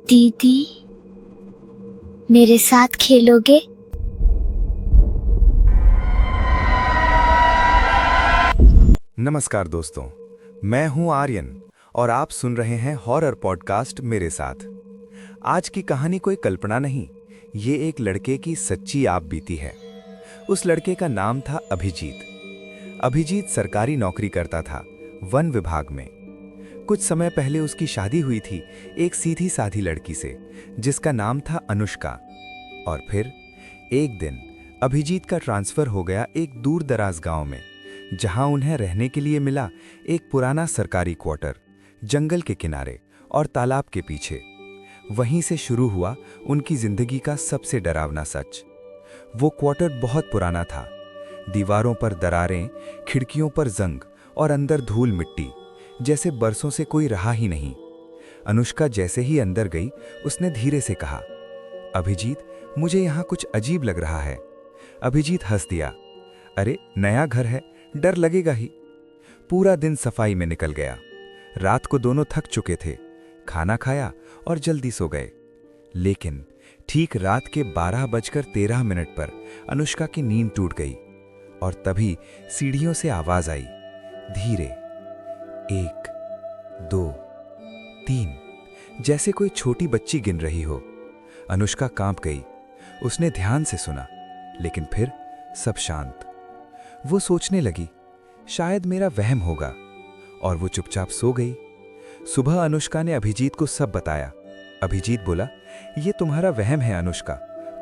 दीदी, मेरे साथ खेलोगे? नमस्कार दोस्तों, मैं हूं आर्यन और आप सुन रहे हैं हॉरर पॉडकास्ट मेरे साथ। आज की कहानी कोई कल्पना नहीं, ये एक लड़के की सच्ची आप बीती है। उस लड़के का नाम था अभिजीत। अभिजीत सरकारी नौकरी करता था, वन विभाग में। कुछ समय पहले उसकी शादी हुई थी एक सीधी साधी लड़की से, जिसका नाम था अनुष्का। और फिर एक दिन अभिजीत का ट्रांसफर हो गया एक दूर दराज गांव में, जहां उन्हें रहने के लिए मिला एक पुराना सरकारी क्वार्टर, जंगल के किनारे और तालाब के पीछे। वहीं से शुरू हुआ उनकी जिंदगी का सबसे डरावना सच। वो क्वार्टर बहुत पुराना था, दीवारों पर दरारें, खिड़कियों पर जंग और अंदर धूल मिट्टी, जैसे बरसों से कोई रहा ही नहीं। अनुष्का जैसे ही अंदर गई, उसने धीरे से कहा, अभिजीत, मुझे यहाँ कुछ अजीब लग रहा है। अभिजीत हंस दिया, अरे नया घर है, डर लगेगा ही। पूरा दिन सफाई में निकल गया। रात को दोनों थक चुके थे, खाना खाया और जल्दी सो गए। लेकिन ठीक रात के 12:13 पर अनुष्का की नींद टूट गई और तभी सीढ़ियों से आवाज आई, धीरे, 1, 2, 3, जैसे कोई छोटी बच्ची गिन रही हो। अनुष्का कांप गई। उसने ध्यान से सुना, लेकिन फिर सब शांत। वो सोचने लगी, शायद मेरा वहम होगा, और वो चुपचाप सो गई। सुबह अनुष्का ने अभिजीत को सब बताया। अभिजीत बोला, ये तुम्हारा वहम है अनुष्का,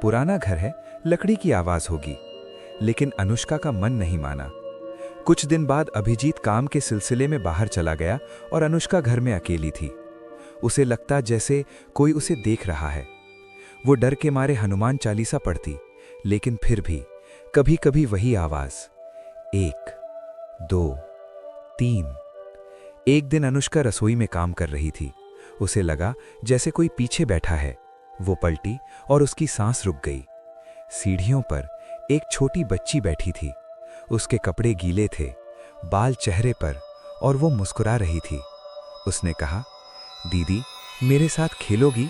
पुराना घर है, लकड़ी की आवाज होगी। लेकिन अनुष्का का मन नहीं माना। कुछ दिन बाद अभिजीत काम के सिलसिले में बाहर चला गया और अनुष्का घर में अकेली थी। उसे लगता जैसे कोई उसे देख रहा है। वो डर के मारे हनुमान चालीसा पढ़ती, लेकिन फिर भी कभी कभी वही आवाज, 1, 2, 3। एक दिन अनुष्का रसोई में काम कर रही थी। उसे लगा जैसे कोई पीछे बैठा है। वो पलटी और उसकी सांस रुक गई। सीढ़ियों पर एक छोटी बच्ची बैठी थी। उसके कपड़े गीले थे, बाल चेहरे पर, और वो मुस्कुरा रही थी। उसने कहा, दीदी, मेरे साथ खेलोगी?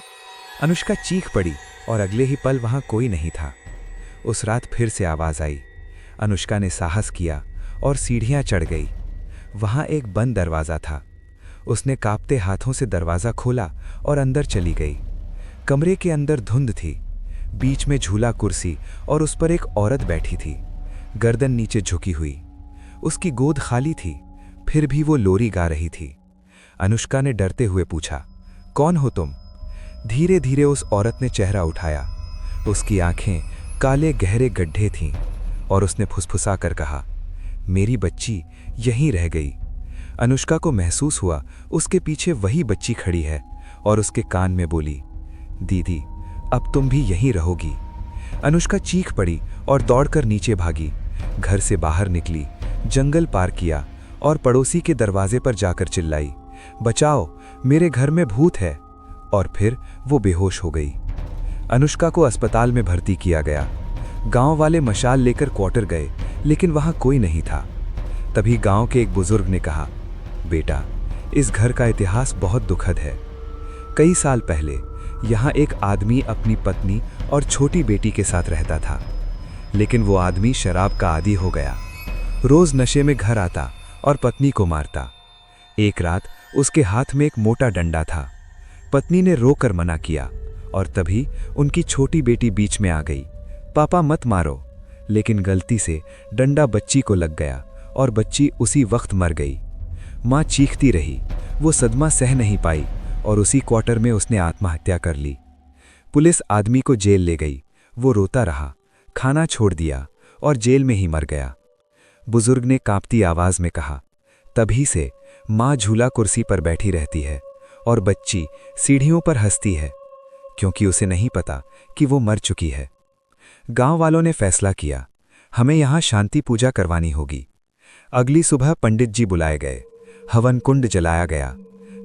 अनुष्का चीख पड़ी और अगले ही पल वहां कोई नहीं था। उस रात फिर से आवाज आई। अनुष्का ने साहस किया और सीढ़ियां चढ़ गई। वहां एक बंद दरवाजा था। उसने कांपते हाथों से दरवाजा खोला और अंदर चली गई। कमरे के अंदर धुंध थी, बीच में झूला कुर्सी और उस पर एक औरत बैठी थी, गर्दन नीचे झुकी हुई। उसकी गोद खाली थी, फिर भी वो लोरी गा रही थी। अनुष्का ने डरते हुए पूछा, कौन हो तुम? धीरे धीरे उस औरत ने चेहरा उठाया। उसकी आंखें काले गहरे गड्ढे थीं और उसने फुसफुसा कर कहा, मेरी बच्ची यहीं रह गई। अनुष्का को महसूस हुआ उसके पीछे वही बच्ची खड़ी है और उसके कान में बोली, दीदी, अब तुम भी यहीं रहोगी। अनुष्का चीख पड़ी और दौड़कर नीचे भागी। घर से बाहर निकली, जंगल पार किया और पड़ोसी के दरवाजे पर जाकर चिल्लाई, बचाओ, मेरे घर में भूत है। और फिर वो बेहोश हो गई। अनुष्का को अस्पताल में भर्ती किया गया। गांव वाले मशाल लेकर क्वार्टर गए, लेकिन वहां कोई नहीं था। तभी गांव के एक बुजुर्ग ने कहा, बेटा, इस घर का इतिहास बहुत दुखद है। कई साल पहले यहाँ एक आदमी अपनी पत्नी और छोटी बेटी के साथ रहता था। लेकिन वो आदमी शराब का आदी हो गया। रोज नशे में घर आता और पत्नी को मारता। एक रात उसके हाथ में एक मोटा डंडा था। पत्नी ने रोकर मना किया और तभी उनकी छोटी बेटी बीच में आ गई, पापा मत मारो। लेकिन गलती से डंडा बच्ची को लग गया और बच्ची उसी वक्त मर गई। माँ चीखती रही। वो सदमा सह नहीं पाई और उसी क्वार्टर में उसने आत्महत्या कर ली। पुलिस आदमी को जेल ले गई। वो रोता रहा, खाना छोड़ दिया और जेल में ही मर गया। बुजुर्ग ने कांपती आवाज में कहा, तभी से माँ झूला कुर्सी पर बैठी रहती है और बच्ची सीढ़ियों पर हंसती है, क्योंकि उसे नहीं पता कि वो मर चुकी है। गांव वालों ने फैसला किया, हमें यहाँ शांति पूजा करवानी होगी। अगली सुबह पंडित जी बुलाए गए। हवन कुंड जलाया गया।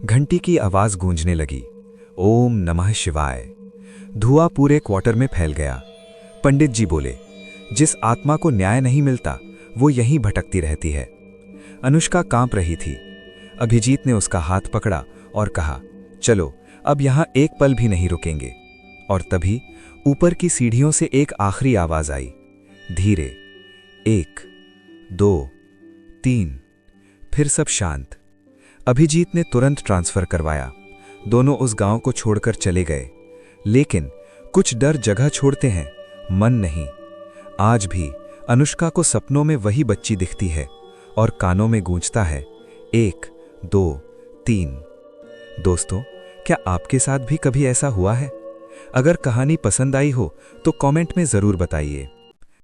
घंटी की आवाज गूंजने लगी, ओम नमः शिवाय। धुआं पूरे क्वार्टर में फैल गया। पंडित जी बोले, जिस आत्मा को न्याय नहीं मिलता वो यहीं भटकती रहती है। अनुष्का कांप रही थी। अभिजीत ने उसका हाथ पकड़ा और कहा, चलो अब यहाँ एक पल भी नहीं रुकेंगे। और तभी ऊपर की सीढ़ियों से एक आखिरी आवाज आई, धीरे, 1, 2, 3। फिर सब शांत। अभिजीत ने तुरंत ट्रांसफर करवाया। दोनों उस गांव को छोड़कर चले गए। लेकिन कुछ डर जगह छोड़ते हैं, मन नहीं। आज भी अनुष्का को सपनों में वही बच्ची दिखती है और कानों में गूंजता है, 1, 2, 3। दोस्तों, क्या आपके साथ भी कभी ऐसा हुआ है? अगर कहानी पसंद आई हो तो कमेंट में ज़रूर बताइए।